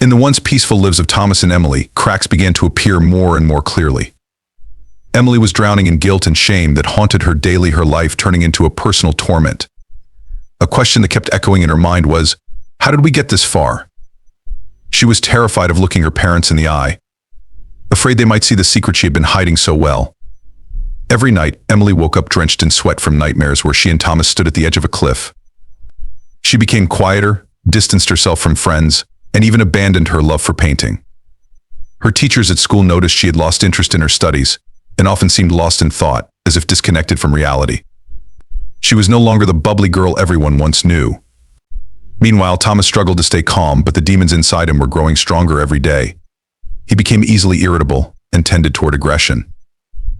In the once peaceful lives of Thomas and Emily, cracks began to appear more and more clearly. Emily was drowning in guilt and shame that haunted her daily, her life turning into a personal torment. A question that kept echoing in her mind was, how did we get this far? She was terrified of looking her parents in the eye, afraid they might see the secret she had been hiding so well. Every night, Emily woke up drenched in sweat from nightmares where she and Thomas stood at the edge of a cliff. She became quieter, distanced herself from friends, and even abandoned her love for painting. Her teachers at school noticed she had lost interest in her studies and often seemed lost in thought, as if disconnected from reality. She was no longer the bubbly girl everyone once knew. Meanwhile, Thomas struggled to stay calm, but the demons inside him were growing stronger every day. He became easily irritable and tended toward aggression.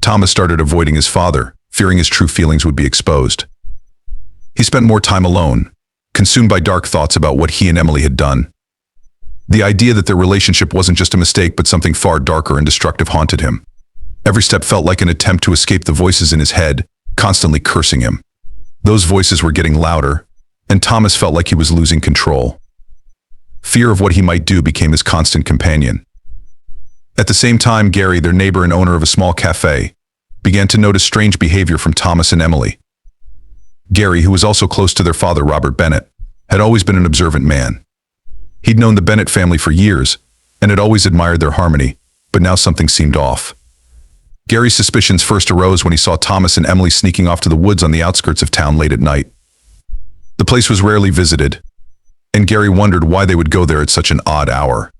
Thomas started avoiding his father, fearing his true feelings would be exposed. He spent more time alone, consumed by dark thoughts about what he and Emily had done. The idea that their relationship wasn't just a mistake but something far darker and destructive haunted him. Every step felt like an attempt to escape the voices in his head, constantly cursing him. Those voices were getting louder, and Thomas felt like he was losing control. Fear of what he might do became his constant companion. At the same time, Gary, their neighbor and owner of a small cafe, began to notice strange behavior from Thomas and Emily. Gary, who was also close to their father, Robert Bennett, had always been an observant man. He'd known the Bennett family for years and had always admired their harmony, but now something seemed off. Gary's suspicions first arose when he saw Thomas and Emily sneaking off to the woods on the outskirts of town late at night. The place was rarely visited, and Gary wondered why they would go there at such an odd hour.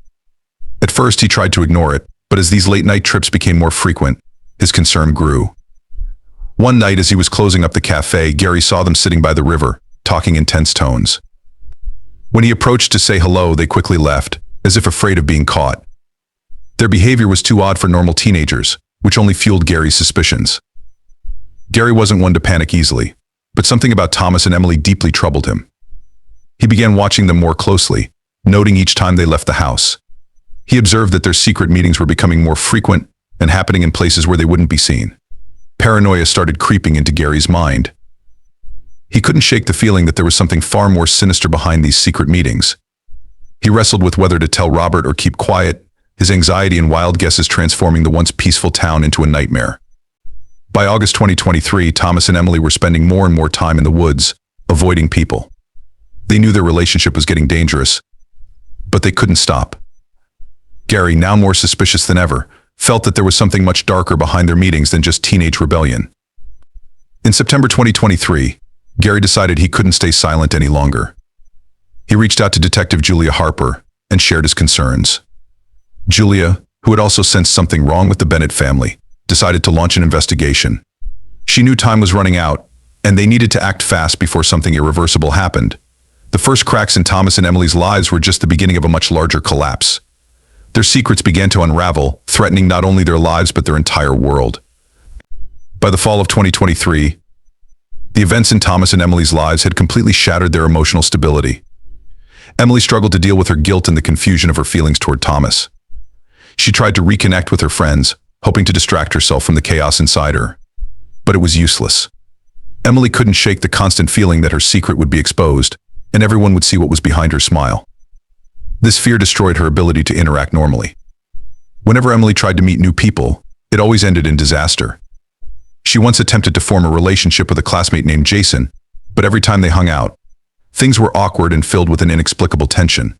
At first, he tried to ignore it, but as these late-night trips became more frequent, his concern grew. One night, as he was closing up the cafe, Gary saw them sitting by the river, talking in tense tones. When he approached to say hello, they quickly left, as if afraid of being caught. Their behavior was too odd for normal teenagers, which only fueled Gary's suspicions. Gary wasn't one to panic easily, but something about Thomas and Emily deeply troubled him. He began watching them more closely, noting each time they left the house. He observed that their secret meetings were becoming more frequent and happening in places where they wouldn't be seen. Paranoia started creeping into Gary's mind. He couldn't shake the feeling that there was something far more sinister behind these secret meetings. He wrestled with whether to tell Robert or keep quiet, his anxiety and wild guesses transforming the once peaceful town into a nightmare. By August 2023, Thomas and Emily were spending more and more time in the woods, avoiding people. They knew their relationship was getting dangerous, but they couldn't stop. Gary, now more suspicious than ever, felt that there was something much darker behind their meetings than just teenage rebellion. In September 2023, Gary decided he couldn't stay silent any longer. He reached out to Detective Julia Harper and shared his concerns. Julia, who had also sensed something wrong with the Bennett family, decided to launch an investigation. She knew time was running out, and they needed to act fast before something irreversible happened. The first cracks in Thomas and Emily's lives were just the beginning of a much larger collapse. Their secrets began to unravel, threatening not only their lives but their entire world. By the fall of 2023, the events in Thomas and Emily's lives had completely shattered their emotional stability. Emily struggled to deal with her guilt and the confusion of her feelings toward Thomas. She tried to reconnect with her friends, hoping to distract herself from the chaos inside her. But it was useless. Emily couldn't shake the constant feeling that her secret would be exposed, and everyone would see what was behind her smile. This fear destroyed her ability to interact normally. Whenever Emily tried to meet new people, it always ended in disaster. She once attempted to form a relationship with a classmate named Jason, but every time they hung out, things were awkward and filled with an inexplicable tension.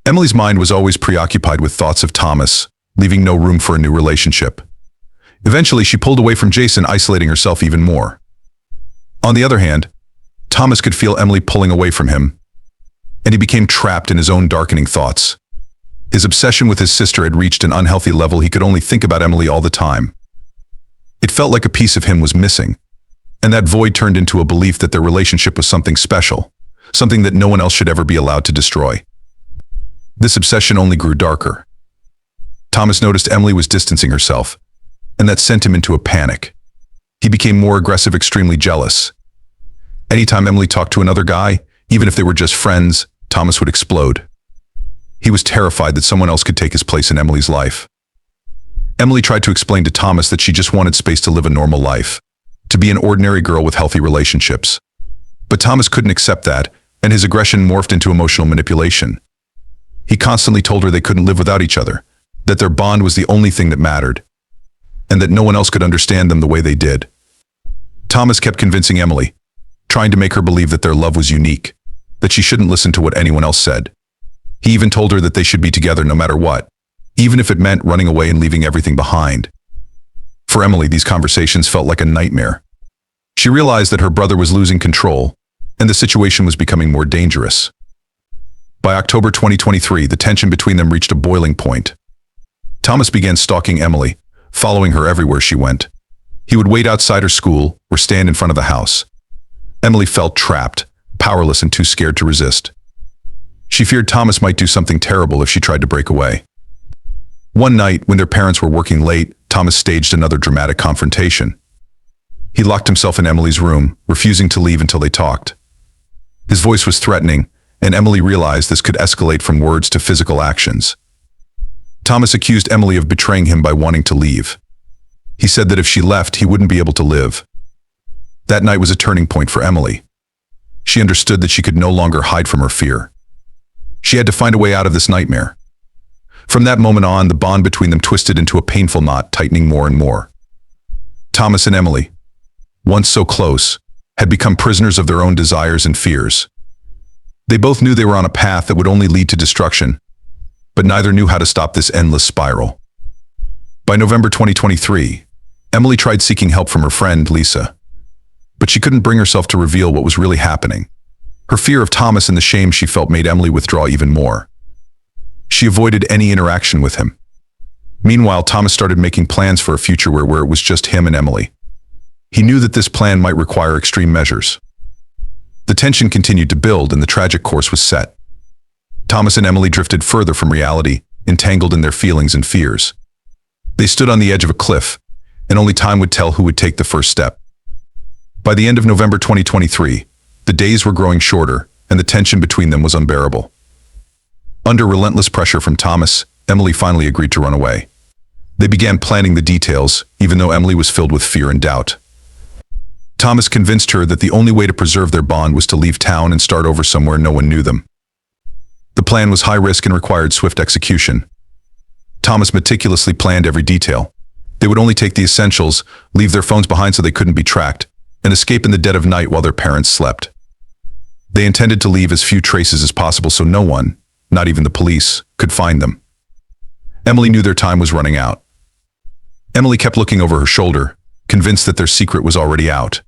Emily's mind was always preoccupied with thoughts of Thomas, leaving no room for a new relationship. Eventually, she pulled away from Jason, isolating herself even more. On the other hand, Thomas could feel Emily pulling away from him, and he became trapped in his own darkening thoughts. His obsession with his sister had reached an unhealthy level. He could only think about Emily all the time. It felt like a piece of him was missing, and that void turned into a belief that their relationship was something special, something that no one else should ever be allowed to destroy. This obsession only grew darker. Thomas noticed Emily was distancing herself, and that sent him into a panic. He became more aggressive, extremely jealous. Anytime Emily talked to another guy, even if they were just friends, Thomas would explode. He was terrified that someone else could take his place in Emily's life. Emily tried to explain to Thomas that she just wanted space to live a normal life, to be an ordinary girl with healthy relationships. But Thomas couldn't accept that, and his aggression morphed into emotional manipulation. He constantly told her they couldn't live without each other, that their bond was the only thing that mattered, and that no one else could understand them the way they did. Thomas kept convincing Emily, trying to make her believe that their love was unique, that she shouldn't listen to what anyone else said. He even told her that they should be together no matter what, even if it meant running away and leaving everything behind. For Emily, these conversations felt like a nightmare. She realized that her brother was losing control, and the situation was becoming more dangerous. By October 2023, the tension between them reached a boiling point. Thomas began stalking Emily, following her everywhere she went. He would wait outside her school or stand in front of the house. Emily felt trapped, powerless, and too scared to resist. She feared Thomas might do something terrible if she tried to break away. One night, when their parents were working late, Thomas staged another dramatic confrontation. He locked himself in Emily's room, refusing to leave until they talked. His voice was threatening, and Emily realized this could escalate from words to physical actions. Thomas accused Emily of betraying him by wanting to leave. He said that if she left, he wouldn't be able to live. That night was a turning point for Emily. She understood that she could no longer hide from her fear. She had to find a way out of this nightmare. From that moment on, the bond between them twisted into a painful knot, tightening more and more. Thomas and Emily, once so close, had become prisoners of their own desires and fears. They both knew they were on a path that would only lead to destruction, but neither knew how to stop this endless spiral. By November 2023, Emily tried seeking help from her friend, Lisa, but she couldn't bring herself to reveal what was really happening. Her fear of Thomas and the shame she felt made Emily withdraw even more. She avoided any interaction with him. Meanwhile, Thomas started making plans for a future where it was just him and Emily. He knew that this plan might require extreme measures. The tension continued to build and the tragic course was set. Thomas and Emily drifted further from reality, entangled in their feelings and fears. They stood on the edge of a cliff, and only time would tell who would take the first step. By the end of November 2023, the days were growing shorter, and the tension between them was unbearable. Under relentless pressure from Thomas, Emily finally agreed to run away. They began planning the details, even though Emily was filled with fear and doubt. Thomas convinced her that the only way to preserve their bond was to leave town and start over somewhere no one knew them. The plan was high risk and required swift execution. Thomas meticulously planned every detail. They would only take the essentials, leave their phones behind so they couldn't be tracked, and escape in the dead of night while their parents slept. They intended to leave as few traces as possible so no one, not even the police, could find them. Emily knew their time was running out. Emily kept looking over her shoulder, convinced that their secret was already out.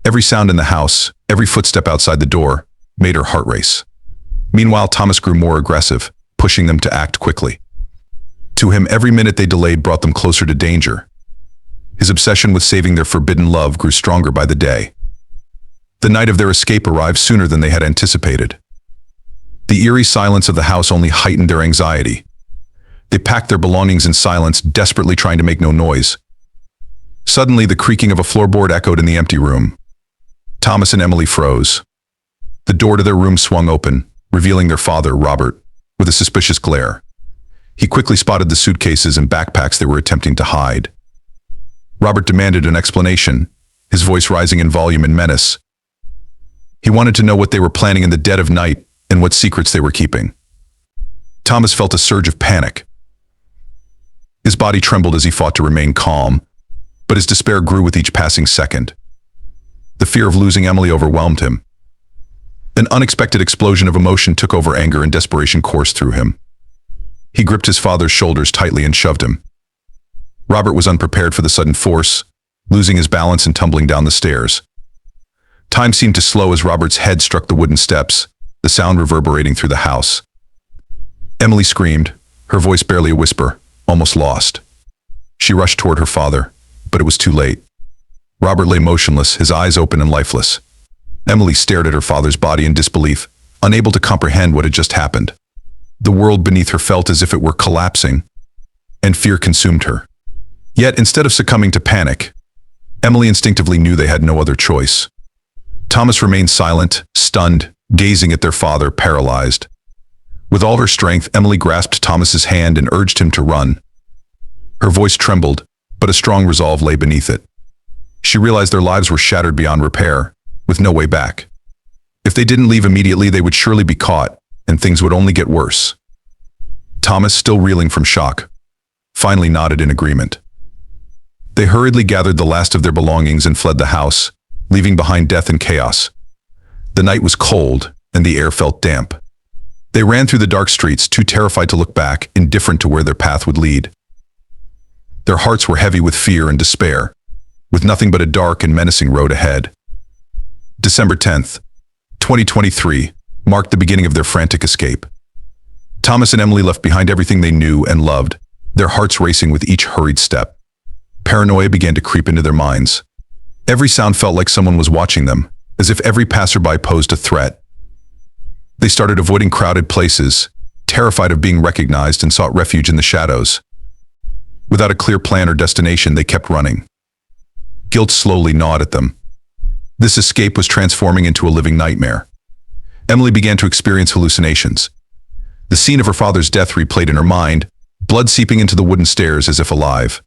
Every sound in the house, every footstep outside the door, made her heart race. Meanwhile, Thomas grew more aggressive, pushing them to act quickly. To him, every minute they delayed brought them closer to danger. His obsession with saving their forbidden love grew stronger by the day. The night of their escape arrived sooner than they had anticipated. The eerie silence of the house only heightened their anxiety. They packed their belongings in silence, desperately trying to make no noise. Suddenly, the creaking of a floorboard echoed in the empty room. Thomas and Emily froze. The door to their room swung open, revealing their father, Robert, with a suspicious glare. He quickly spotted the suitcases and backpacks they were attempting to hide. Robert demanded an explanation, his voice rising in volume and menace. He wanted to know what they were planning in the dead of night and what secrets they were keeping. Thomas felt a surge of panic. His body trembled as he fought to remain calm, but his despair grew with each passing second. The fear of losing Emily overwhelmed him. An unexpected explosion of emotion took over. Anger and desperation coursed through him. He gripped his father's shoulders tightly and shoved him. Robert was unprepared for the sudden force, losing his balance and tumbling down the stairs. Time seemed to slow as Robert's head struck the wooden steps, the sound reverberating through the house. Emily screamed, her voice barely a whisper, almost lost. She rushed toward her father, but it was too late. Robert lay motionless, his eyes open and lifeless. Emily stared at her father's body in disbelief, unable to comprehend what had just happened. The world beneath her felt as if it were collapsing, and fear consumed her. Yet, instead of succumbing to panic, Emily instinctively knew they had no other choice. Thomas remained silent, stunned, gazing at their father, paralyzed. With all her strength, Emily grasped Thomas's hand and urged him to run. Her voice trembled, but a strong resolve lay beneath it. She realized their lives were shattered beyond repair, with no way back. If they didn't leave immediately, they would surely be caught, and things would only get worse. Thomas, still reeling from shock, finally nodded in agreement. They hurriedly gathered the last of their belongings and fled the house, leaving behind death and chaos. The night was cold, and the air felt damp. They ran through the dark streets, too terrified to look back, indifferent to where their path would lead. Their hearts were heavy with fear and despair, with nothing but a dark and menacing road ahead. December 10th, 2023, marked the beginning of their frantic escape. Thomas and Emily left behind everything they knew and loved, their hearts racing with each hurried step. Paranoia began to creep into their minds. Every sound felt like someone was watching them, as if every passerby posed a threat. They started avoiding crowded places, terrified of being recognized, and sought refuge in the shadows. Without a clear plan or destination, they kept running. Guilt slowly gnawed at them. This escape was transforming into a living nightmare. Emily began to experience hallucinations. The scene of her father's death replayed in her mind, blood seeping into the wooden stairs as if alive.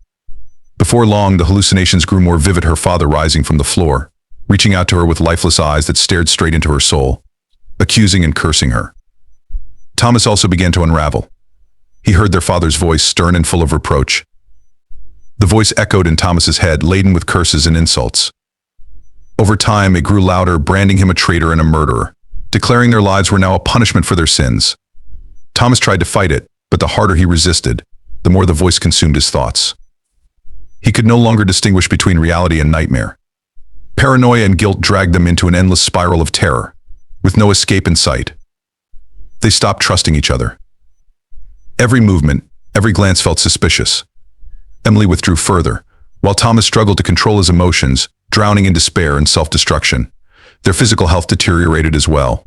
Before long, the hallucinations grew more vivid, her father rising from the floor, reaching out to her with lifeless eyes that stared straight into her soul, accusing and cursing her. Thomas also began to unravel. He heard their father's voice, stern and full of reproach. The voice echoed in Thomas's head, laden with curses and insults. Over time, it grew louder, branding him a traitor and a murderer, declaring their lives were now a punishment for their sins. Thomas tried to fight it, but the harder he resisted, the more the voice consumed his thoughts. He could no longer distinguish between reality and nightmare. Paranoia and guilt dragged them into an endless spiral of terror, with no escape in sight. They stopped trusting each other. Every movement, every glance felt suspicious. Emily withdrew further, while Thomas struggled to control his emotions, drowning in despair and self-destruction. Their physical health deteriorated as well.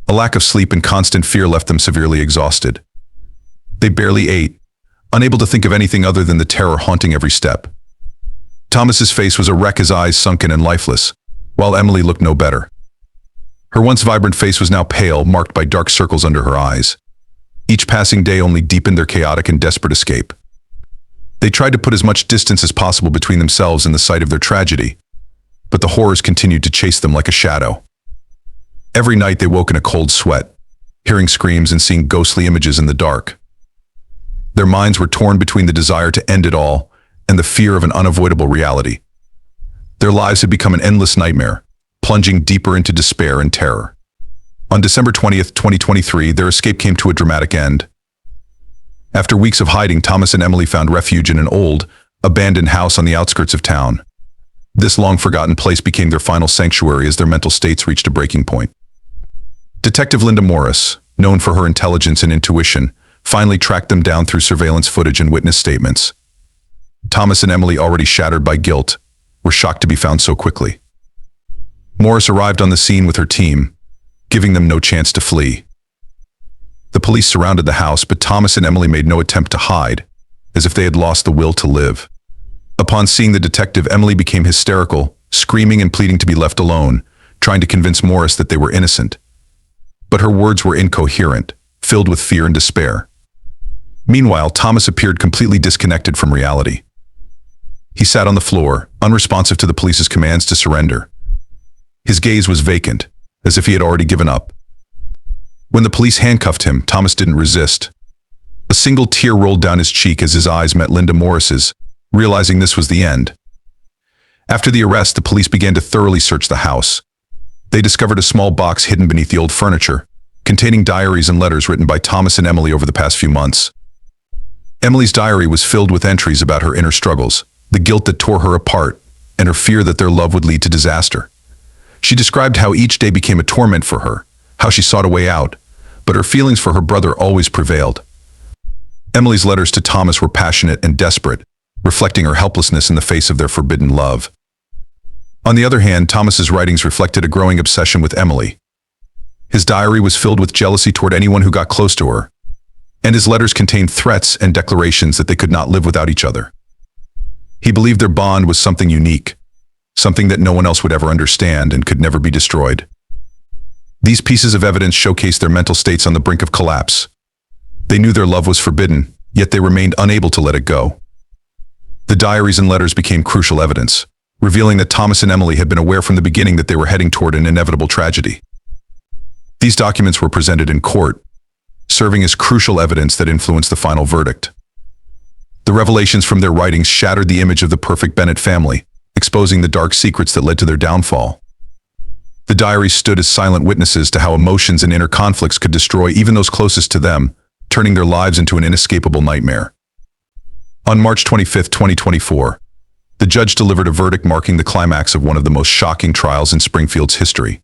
A lack of sleep and constant fear left them severely exhausted. They barely ate, unable to think of anything other than the terror haunting every step. Thomas's face was a wreck, his eyes sunken and lifeless, while Emily looked no better. Her once vibrant face was now pale, marked by dark circles under her eyes. Each passing day only deepened their chaotic and desperate escape. They tried to put as much distance as possible between themselves and the site of their tragedy, but the horrors continued to chase them like a shadow. Every night they woke in a cold sweat, hearing screams and seeing ghostly images in the dark. Their minds were torn between the desire to end it all and the fear of an unavoidable reality. Their lives had become an endless nightmare, plunging deeper into despair and terror. On December 20th, 2023, their escape came to a dramatic end. After weeks of hiding, Thomas and Emily found refuge in an old, abandoned house on the outskirts of town. This long-forgotten place became their final sanctuary as their mental states reached a breaking point. Detective Linda Morris, known for her intelligence and intuition, finally tracked them down through surveillance footage and witness statements. Thomas and Emily, already shattered by guilt, were shocked to be found so quickly. Morris arrived on the scene with her team, giving them no chance to flee. The police surrounded the house, but Thomas and Emily made no attempt to hide, as if they had lost the will to live. Upon seeing the detective, Emily became hysterical, screaming and pleading to be left alone, trying to convince Morris that they were innocent. But her words were incoherent, filled with fear and despair. Meanwhile, Thomas appeared completely disconnected from reality. He sat on the floor, unresponsive to the police's commands to surrender. His gaze was vacant, as if he had already given up. When the police handcuffed him, Thomas didn't resist. A single tear rolled down his cheek as his eyes met Linda Morris's, realizing this was the end. After the arrest, the police began to thoroughly search the house. They discovered a small box hidden beneath the old furniture, containing diaries and letters written by Thomas and Emily over the past few months. Emily's diary was filled with entries about her inner struggles, the guilt that tore her apart, and her fear that their love would lead to disaster. She described how each day became a torment for her, how she sought a way out, but her feelings for her brother always prevailed. Emily's letters to Thomas were passionate and desperate, reflecting her helplessness in the face of their forbidden love. On the other hand, Thomas's writings reflected a growing obsession with Emily. His diary was filled with jealousy toward anyone who got close to her, and his letters contained threats and declarations that they could not live without each other. He believed their bond was something unique, something that no one else would ever understand and could never be destroyed. These pieces of evidence showcased their mental states on the brink of collapse. They knew their love was forbidden, yet they remained unable to let it go. The diaries and letters became crucial evidence, revealing that Thomas and Emily had been aware from the beginning that they were heading toward an inevitable tragedy. These documents were presented in court, serving as crucial evidence that influenced the final verdict. The revelations from their writings shattered the image of the perfect Bennett family, exposing the dark secrets that led to their downfall. The diaries stood as silent witnesses to how emotions and inner conflicts could destroy even those closest to them, turning their lives into an inescapable nightmare. On March 25, 2024, the judge delivered a verdict marking the climax of one of the most shocking trials in Springfield's history.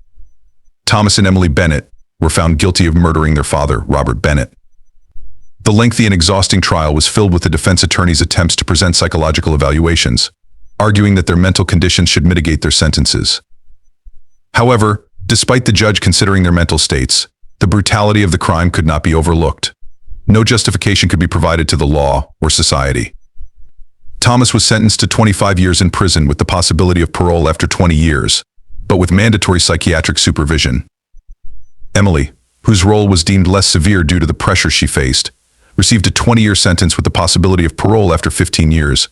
Thomas and Emily Bennett were found guilty of murdering their father, Robert Bennett. The lengthy and exhausting trial was filled with the defense attorney's attempts to present psychological evaluations, arguing that their mental conditions should mitigate their sentences. However, despite the judge considering their mental states, the brutality of the crime could not be overlooked. No justification could be provided to the law or society. Thomas was sentenced to 25 years in prison with the possibility of parole after 20 years, but with mandatory psychiatric supervision. Emily, whose role was deemed less severe due to the pressure she faced, received a 20-year sentence with the possibility of parole after 15 years,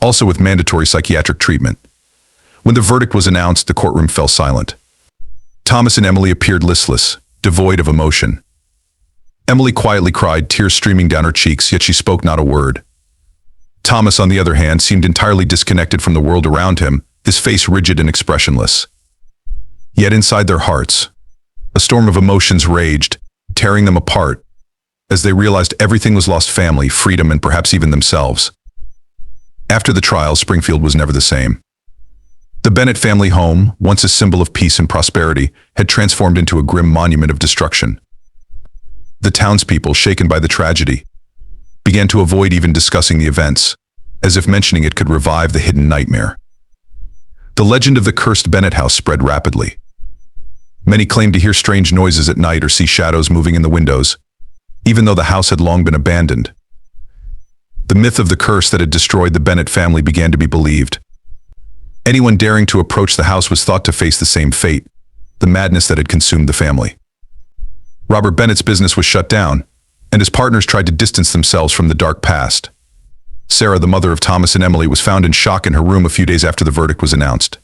also with mandatory psychiatric treatment. When the verdict was announced, the courtroom fell silent. Thomas and Emily appeared listless, devoid of emotion. Emily quietly cried, tears streaming down her cheeks, yet she spoke not a word. Thomas, on the other hand, seemed entirely disconnected from the world around him, his face rigid and expressionless. Yet inside their hearts, a storm of emotions raged, tearing them apart, as they realized everything was lost: family, freedom, and perhaps even themselves. After the trial, Springfield was never the same. The Bennett family home, once a symbol of peace and prosperity, had transformed into a grim monument of destruction. The townspeople, shaken by the tragedy, began to avoid even discussing the events, as if mentioning it could revive the hidden nightmare. The legend of the cursed Bennett house spread rapidly. Many claimed to hear strange noises at night or see shadows moving in the windows, even though the house had long been abandoned. The myth of the curse that had destroyed the Bennett family began to be believed. Anyone daring to approach the house was thought to face the same fate, the madness that had consumed the family. Robert Bennett's business was shut down, and his partners tried to distance themselves from the dark past. Sarah, the mother of Thomas and Emily, was found in shock in her room a few days after the verdict was announced.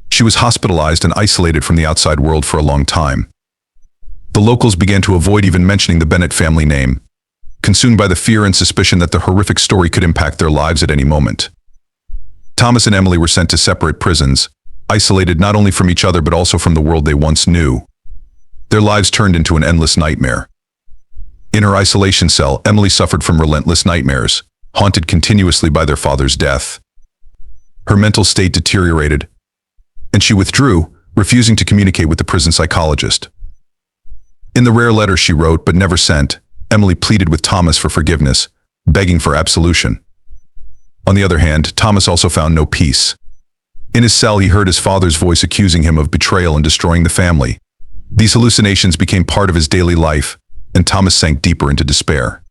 She was hospitalized and isolated from the outside world for a long time. The locals began to avoid even mentioning the Bennett family name, consumed by the fear and suspicion that the horrific story could impact their lives at any moment. Thomas and Emily were sent to separate prisons, isolated not only from each other but also from the world they once knew. Their lives turned into an endless nightmare. In her isolation cell, Emily suffered from relentless nightmares, haunted continuously by their father's death. Her mental state deteriorated, and she withdrew, refusing to communicate with the prison psychologist. In the rare letters she wrote but never sent, Emily pleaded with Thomas for forgiveness, begging for absolution. On the other hand, Thomas also found no peace. In his cell, he heard his father's voice accusing him of betrayal and destroying the family. These hallucinations became part of his daily life, and Thomas sank deeper into despair.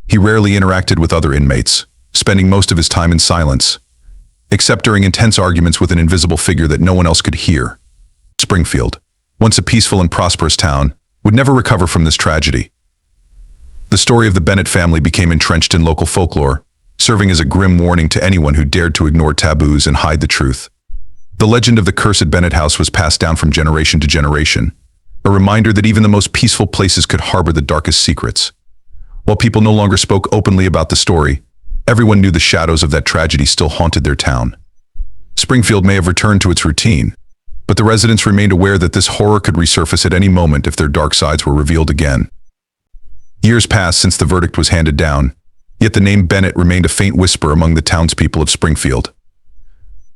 He rarely interacted with other inmates, spending most of his time in silence, except during intense arguments with an invisible figure that no one else could hear. Springfield, once a peaceful and prosperous town, would never recover from this tragedy. The story of the Bennett family became entrenched in local folklore, serving as a grim warning to anyone who dared to ignore taboos and hide the truth. The legend of the cursed Bennett house was passed down from generation to generation, a reminder that even the most peaceful places could harbor the darkest secrets. While people no longer spoke openly about the story, everyone knew the shadows of that tragedy still haunted their town. Springfield may have returned to its routine, but the residents remained aware that this horror could resurface at any moment if their dark sides were revealed again. Years passed since the verdict was handed down, yet the name Bennett remained a faint whisper among the townspeople of Springfield.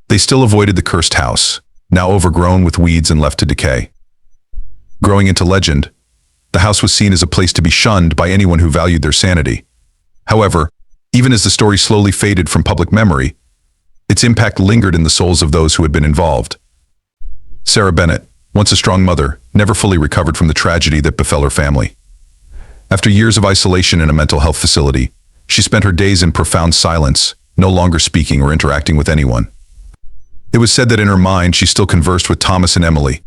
They still avoided the cursed house, now overgrown with weeds and left to decay. Growing into legend, the house was seen as a place to be shunned by anyone who valued their sanity. However, even as the story slowly faded from public memory, its impact lingered in the souls of those who had been involved. Sarah Bennett, once a strong mother, never fully recovered from the tragedy that befell her family. After years of isolation in a mental health facility, she spent her days in profound silence, no longer speaking or interacting with anyone. It was said that in her mind she still conversed with Thomas and Emily,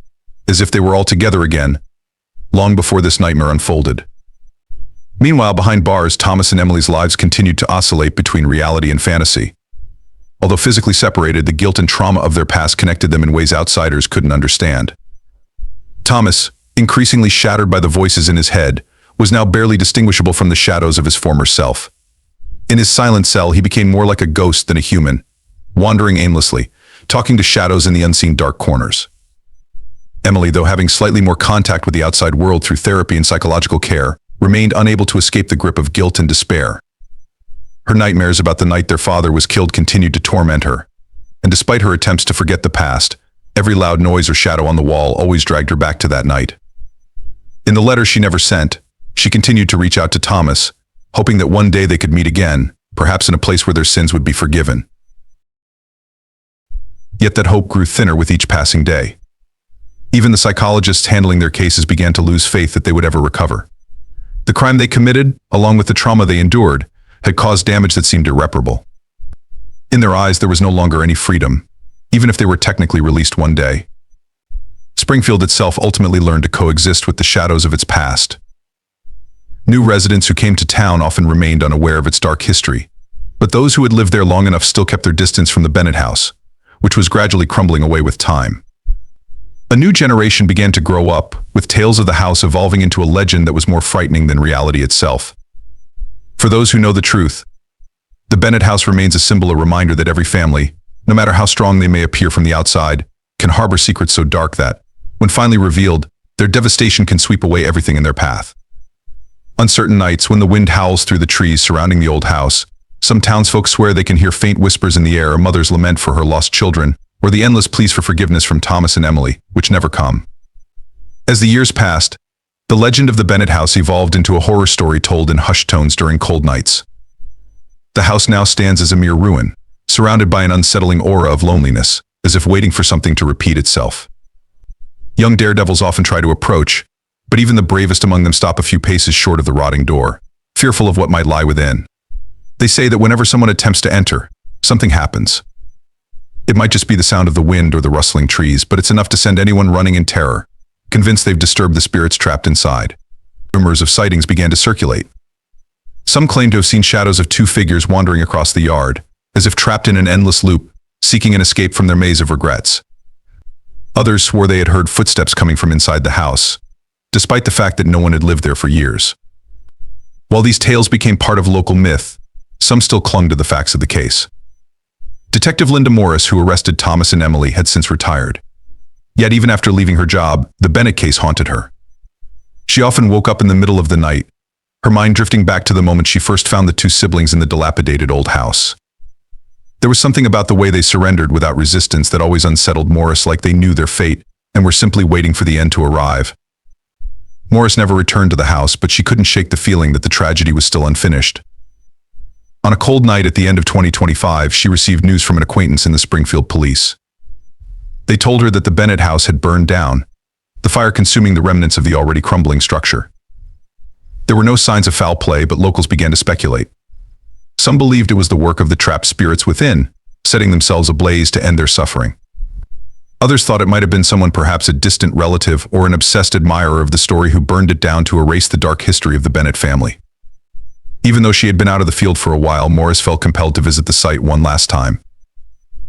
as if they were all together again, long before this nightmare unfolded. Meanwhile, behind bars, Thomas and Emily's lives continued to oscillate between reality and fantasy. Although physically separated, the guilt and trauma of their past connected them in ways outsiders couldn't understand. Thomas, increasingly shattered by the voices in his head, was now barely distinguishable from the shadows of his former self. In his silent cell, he became more like a ghost than a human, wandering aimlessly, talking to shadows in the unseen dark corners. Emily, though having slightly more contact with the outside world through therapy and psychological care, remained unable to escape the grip of guilt and despair. Her nightmares about the night their father was killed continued to torment her, and despite her attempts to forget the past, every loud noise or shadow on the wall always dragged her back to that night. In the letter she never sent, she continued to reach out to Thomas, hoping that one day they could meet again, perhaps in a place where their sins would be forgiven. Yet that hope grew thinner with each passing day. Even the psychologists handling their cases began to lose faith that they would ever recover. The crime they committed, along with the trauma they endured, had caused damage that seemed irreparable. In their eyes, there was no longer any freedom, even if they were technically released one day. Springfield itself ultimately learned to coexist with the shadows of its past. New residents who came to town often remained unaware of its dark history, but those who had lived there long enough still kept their distance from the Bennett house, which was gradually crumbling away with time. A new generation began to grow up, with tales of the house evolving into a legend that was more frightening than reality itself. For those who know the truth, the Bennett house remains a symbol, a reminder that every family, no matter how strong they may appear from the outside, can harbor secrets so dark that, when finally revealed, their devastation can sweep away everything in their path. On certain nights, when the wind howls through the trees surrounding the old house, some townsfolk swear they can hear faint whispers in the air, a mother's lament for her lost children, or the endless pleas for forgiveness from Thomas and Emily, which never come. As the years passed, the legend of the Bennett house evolved into a horror story told in hushed tones during cold nights. The house now stands as a mere ruin, surrounded by an unsettling aura of loneliness, as if waiting for something to repeat itself. Young daredevils often try to approach, but even the bravest among them stop a few paces short of the rotting door, fearful of what might lie within. They say that whenever someone attempts to enter, something happens. It might just be the sound of the wind or the rustling trees, but it's enough to send anyone running in terror, convinced they've disturbed the spirits trapped inside. Rumors of sightings began to circulate. Some claimed to have seen shadows of two figures wandering across the yard, as if trapped in an endless loop, seeking an escape from their maze of regrets. Others swore they had heard footsteps coming from inside the house, despite the fact that no one had lived there for years. While these tales became part of local myth, some still clung to the facts of the case. Detective Linda Morris, who arrested Thomas and Emily, had since retired. Yet even after leaving her job, the Bennett case haunted her. She often woke up in the middle of the night, her mind drifting back to the moment she first found the two siblings in the dilapidated old house. There was something about the way they surrendered without resistance that always unsettled Morris, like they knew their fate and were simply waiting for the end to arrive. Morris never returned to the house, but she couldn't shake the feeling that the tragedy was still unfinished. On a cold night at the end of 2025, she received news from an acquaintance in the Springfield police. They told her that the Bennett house had burned down, the fire consuming the remnants of the already crumbling structure. There were no signs of foul play, but locals began to speculate. Some believed it was the work of the trapped spirits within, setting themselves ablaze to end their suffering. Others thought it might have been someone, perhaps a distant relative or an obsessed admirer of the story, who burned it down to erase the dark history of the Bennett family. Even though she had been out of the field for a while, Morris felt compelled to visit the site one last time.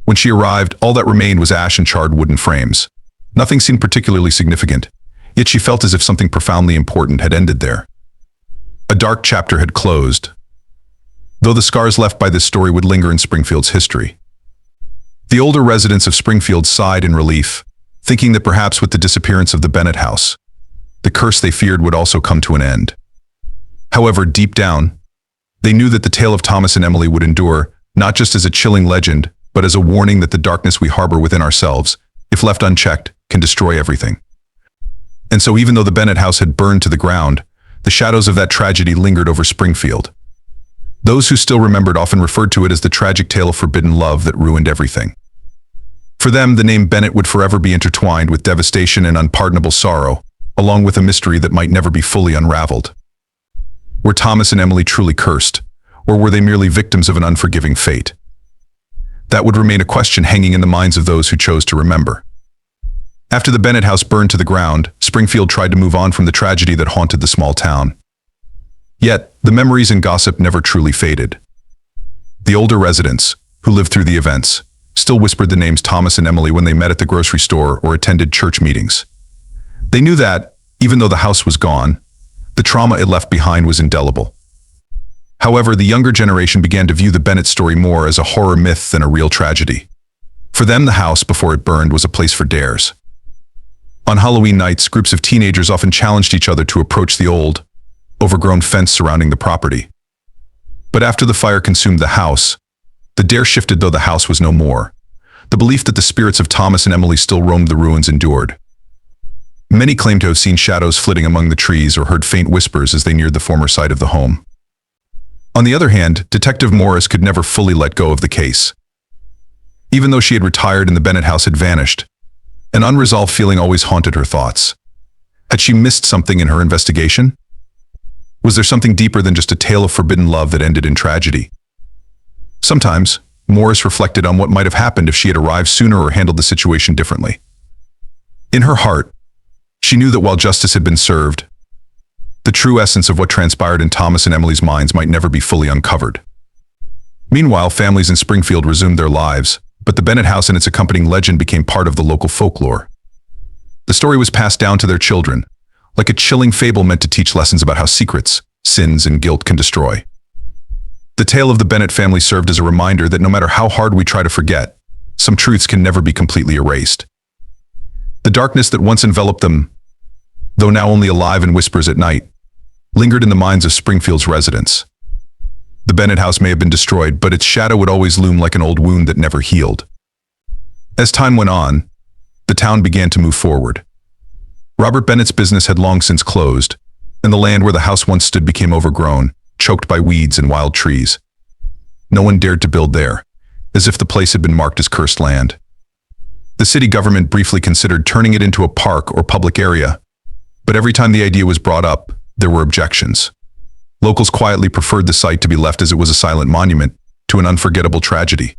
When she arrived, all that remained was ash and charred wooden frames. Nothing seemed particularly significant, yet she felt as if something profoundly important had ended there. A dark chapter had closed, though the scars left by this story would linger in Springfield's history. The older residents of Springfield sighed in relief, thinking that perhaps with the disappearance of the Bennett house, the curse they feared would also come to an end. However, deep down, they knew that the tale of Thomas and Emily would endure, not just as a chilling legend, but as a warning that the darkness we harbor within ourselves, if left unchecked, can destroy everything. And so even though the Bennett house had burned to the ground, the shadows of that tragedy lingered over Springfield. Those who still remembered often referred to it as the tragic tale of forbidden love that ruined everything. For them, the name Bennett would forever be intertwined with devastation and unpardonable sorrow, along with a mystery that might never be fully unraveled. Were Thomas and Emily truly cursed, or were they merely victims of an unforgiving fate? That would remain a question hanging in the minds of those who chose to remember. After the Bennett house burned to the ground, Springfield tried to move on from the tragedy that haunted the small town. Yet, the memories and gossip never truly faded. The older residents, who lived through the events, still whispered the names Thomas and Emily when they met at the grocery store or attended church meetings. They knew that, even though the house was gone, The trauma it left behind was indelible. However, the younger generation began to view the Bennett story more as a horror myth than a real tragedy. For them, the house, before it burned, was a place for dares. On Halloween nights, groups of teenagers often challenged each other to approach the old, overgrown fence surrounding the property. But after the fire consumed the house, the dare shifted, though the house was no more. The belief that the spirits of Thomas and Emily still roamed the ruins endured. Many claimed to have seen shadows flitting among the trees or heard faint whispers as they neared the former site of the home. On the other hand, Detective Morris could never fully let go of the case. Even though she had retired and the Bennett house had vanished, an unresolved feeling always haunted her thoughts. Had she missed something in her investigation? Was there something deeper than just a tale of forbidden love that ended in tragedy? Sometimes, Morris reflected on what might have happened if she had arrived sooner or handled the situation differently. In her heart, she knew that while justice had been served, the true essence of what transpired in Thomas and Emily's minds might never be fully uncovered. Meanwhile, families in Springfield resumed their lives, but the Bennett house and its accompanying legend became part of the local folklore. The story was passed down to their children, like a chilling fable meant to teach lessons about how secrets, sins, and guilt can destroy. The tale of the Bennett family served as a reminder that no matter how hard we try to forget, some truths can never be completely erased. The darkness that once enveloped them, though now only alive in whispers at night, lingered in the minds of Springfield's residents. The Bennett house may have been destroyed, but its shadow would always loom like an old wound that never healed. As time went on, the town began to move forward. Robert Bennett's business had long since closed, and the land where the house once stood became overgrown, choked by weeds and wild trees. No one dared to build there, as if the place had been marked as cursed land. The city government briefly considered turning it into a park or public area, but every time the idea was brought up, there were objections. Locals quietly preferred the site to be left as it was a silent monument to an unforgettable tragedy.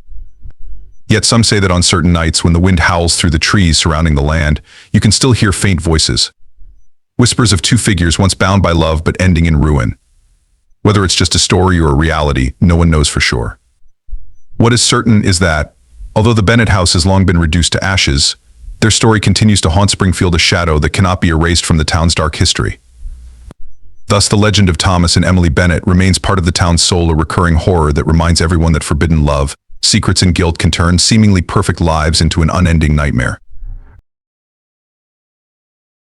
Yet some say that on certain nights when the wind howls through the trees surrounding the land, you can still hear faint voices. Whispers of two figures once bound by love but ending in ruin. Whether it's just a story or a reality, no one knows for sure. What is certain is that, although the Bennett house has long been reduced to ashes, their story continues to haunt Springfield, a shadow that cannot be erased from the town's dark history. Thus, the legend of Thomas and Emily Bennett remains part of the town's soul, a recurring horror that reminds everyone that forbidden love, secrets, and guilt can turn seemingly perfect lives into an unending nightmare.